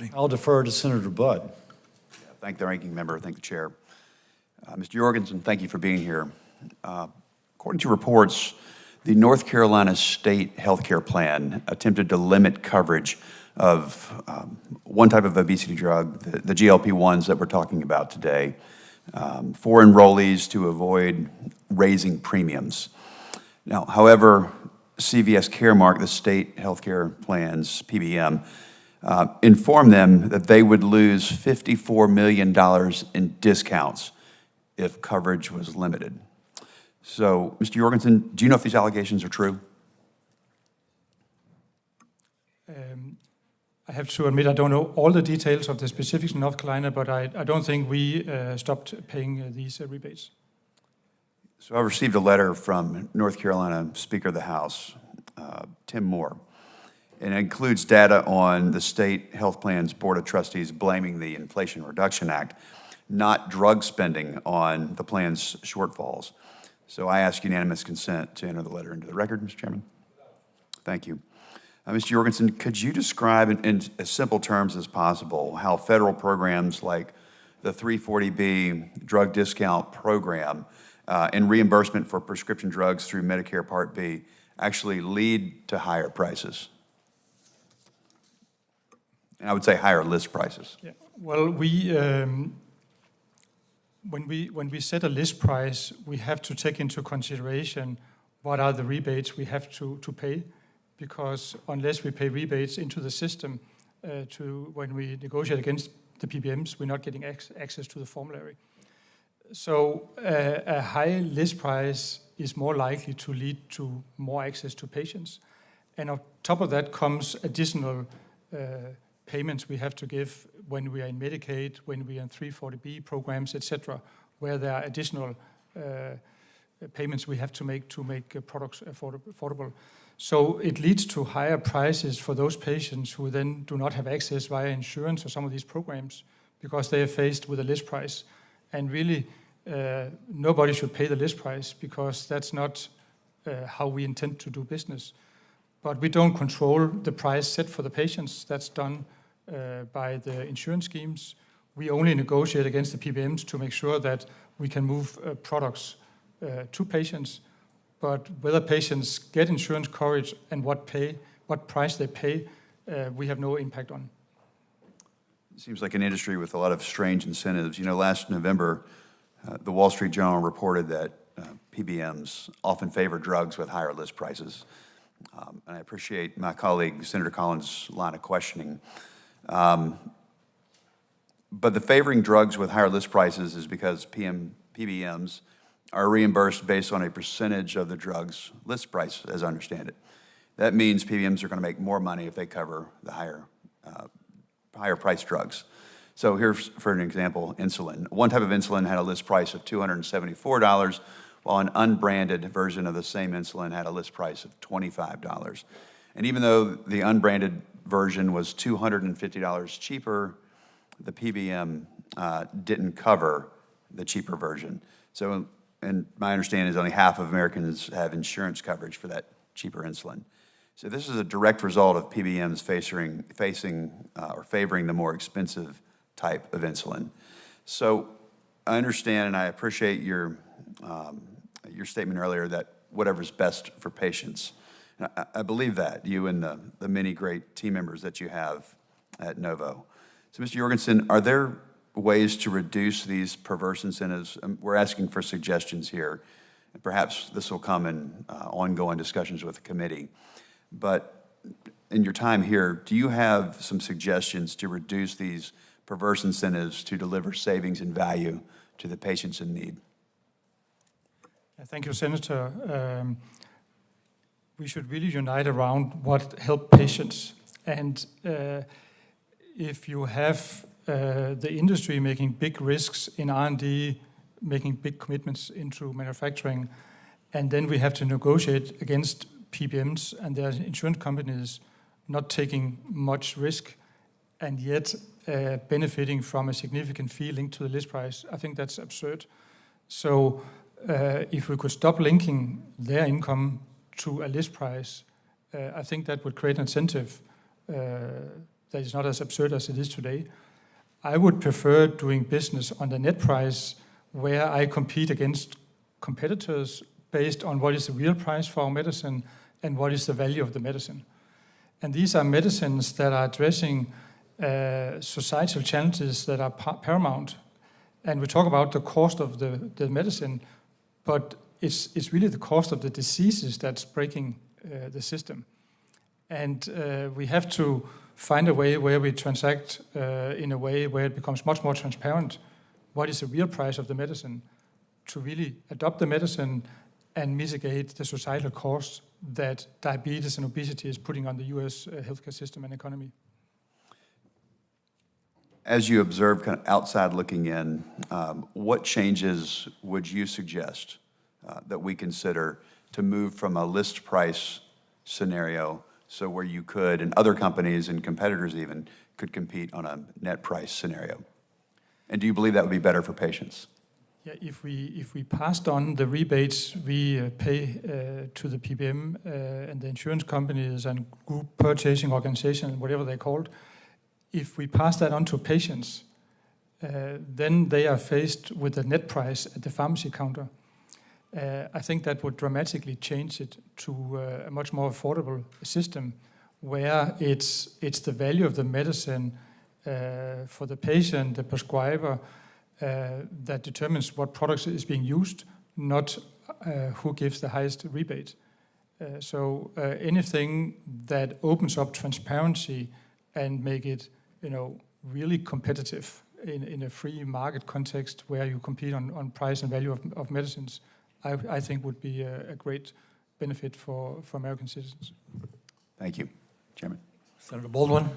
capacity. I'll defer to Senator Budd. Yeah, thank the ranking member, thank the chair. Mr. Jorgensen, thank you for being here. According to reports, the North Carolina State Healthcare Plan attempted to limit coverage of one type of obesity drug, the GLP-1s that we're talking about today, for enrollees to avoid raising premiums. Now, however, CVS Caremark, the state healthcare plans, PBM, informed them that they would lose $54 million in discounts if coverage was limited. So, Mr. Jorgensen, do you know if these allegations are true? I have to admit I don't know all the details of the specifics in North Carolina, but I don't think we stopped paying these rebates. So I received a letter from North Carolina Speaker of the House, Tim Moore, and it includes data on the state health plan's Board of Trustees blaming the Inflation Reduction Act, not drug spending on the plan's shortfalls. So I ask unanimous consent to enter the letter into the record, Mr. Chairman. Thank you. Mr. Jorgensen, could you describe in as simple terms as possible how federal programs like the 340B drug discount program and reimbursement for prescription drugs through Medicare Part B actually lead to higher prices? And I would say higher list prices. Yeah. Well, when we set a list price, we have to take into consideration what are the rebates we have to pay, because unless we pay rebates into the system when we negotiate against the PBMs, we're not getting access to the formulary. So a high list price is more likely to lead to more access to patients. And on top of that comes additional payments we have to give when we are in Medicaid, when we are in 340B programs, etc., where there are additional payments we have to make products affordable. So it leads to higher prices for those patients who then do not have access via insurance or some of these programs because they are faced with a list price. And really, nobody should pay the list price because that's not how we intend to do business. But we don't control the price set for the patients. That's done by the insurance schemes. We only negotiate against the PBMs to make sure that we can move products to patients. But whether patients get insurance coverage and what price they pay, we have no impact on. It seems like an industry with a lot of strange incentives. You know, last November, the Wall Street Journal reported that PBMs often favor drugs with higher list prices. And I appreciate my colleague, Senator Collins' line of questioning. But the favoring drugs with higher list prices is because PBMs are reimbursed based on a percentage of the drug's list price, as I understand it. That means PBMs are going to make more money if they cover the higher priced drugs. So here's, for an example, insulin. One type of insulin had a list price of $274, while an unbranded version of the same insulin had a list price of $25. And even though the unbranded version was $250 cheaper, the PBM didn't cover the cheaper version. So, and my understanding is only half of Americans have insurance coverage for that cheaper insulin. So this is a direct result of PBMs favoring the more expensive type of insulin. So I understand and I appreciate your statement earlier that whatever's best for patients. And I believe that, you and the many great team members that you have at Novo. So Mr. Jorgensen, are there ways to reduce these perverse incentives? We're asking for suggestions here. And perhaps this will come in ongoing discussions with the committee. But in your time here, do you have some suggestions to reduce these perverse incentives to deliver savings and value to the patients in need? Thank you, Senator. We should really unite around what helps patients. And if you have the industry making big risks in R&D, making big commitments into manufacturing, and then we have to negotiate against PBMs and their insurance companies not taking much risk and yet benefiting from a significant fee linked to the list price, I think that's absurd. So if we could stop linking their income to a list price, I think that would create an incentive that is not as absurd as it is today. I would prefer doing business on the net price, where I compete against competitors based on what is the real price for our medicine and what is the value of the medicine. And these are medicines that are addressing societal challenges that are paramount. And we talk about the cost of the medicine, but it's really the cost of the diseases that's breaking the system. And we have to find a way where we transact in a way where it becomes much more transparent what is the real price of the medicine, to really adopt the medicine and mitigate the societal costs that diabetes and obesity is putting on the US healthcare system and economy. As you observe kind of outside looking in, what changes would you suggest that we consider to move from a list price scenario, so where you could, and other companies and competitors even, could compete on a net price scenario? And do you believe that would be better for patients? Yeah, if we passed on the rebates we pay to the PBM and the insurance companies and group purchasing organizations, whatever they're called, if we pass that on to patients, then they are faced with a net price at the pharmacy counter. I think that would dramatically change it to a much more affordable system, where it's the value of the medicine for the patient, the prescriber, that determines what products is being used, not who gives the highest rebate. So anything that opens up transparency and make it, really competitive in a free market context where you compete on price and value of medicines, I think would be a great benefit for American citizens. Thank you, Chairman. Senator Baldwin.